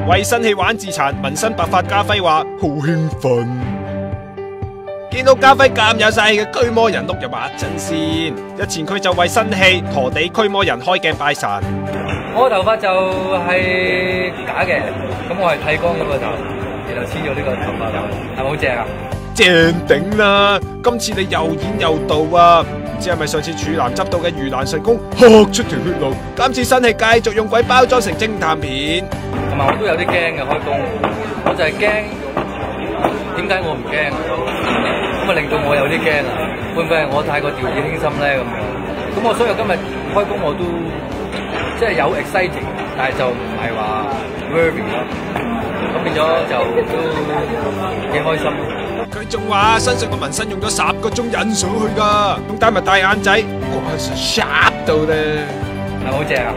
為新戲玩自殘，紋身白髮家輝話好興奮。見到家輝咁有勢嘅驅魔人碌入埋一陣先，日前佢就為新戲陀地驅魔人開鏡拜神。我頭髮就係假嘅，咁我係剃光咗個頭，然後黐咗呢個頭髮頭，係咪好正啊？正頂啦！今次你又演又導啊！唔知係咪上次處男執到嘅盂蘭神功嚇出條血路？今次新戲繼續用鬼包裝成偵探片。同埋我都有啲驚嘅開工，我就係驚點解我唔驚，咁啊令到我有啲驚啊！會唔會係我太過掉以輕心咧咁樣？咁我所以今日開工我都即係有 exciting， 但係就唔係話 worry 咯。咁變咗就都幾開心。佢仲話身上個紋身用咗10個鐘印上去㗎，仲戴埋大眼仔，哇！sharp 到咧，係咪好正啊？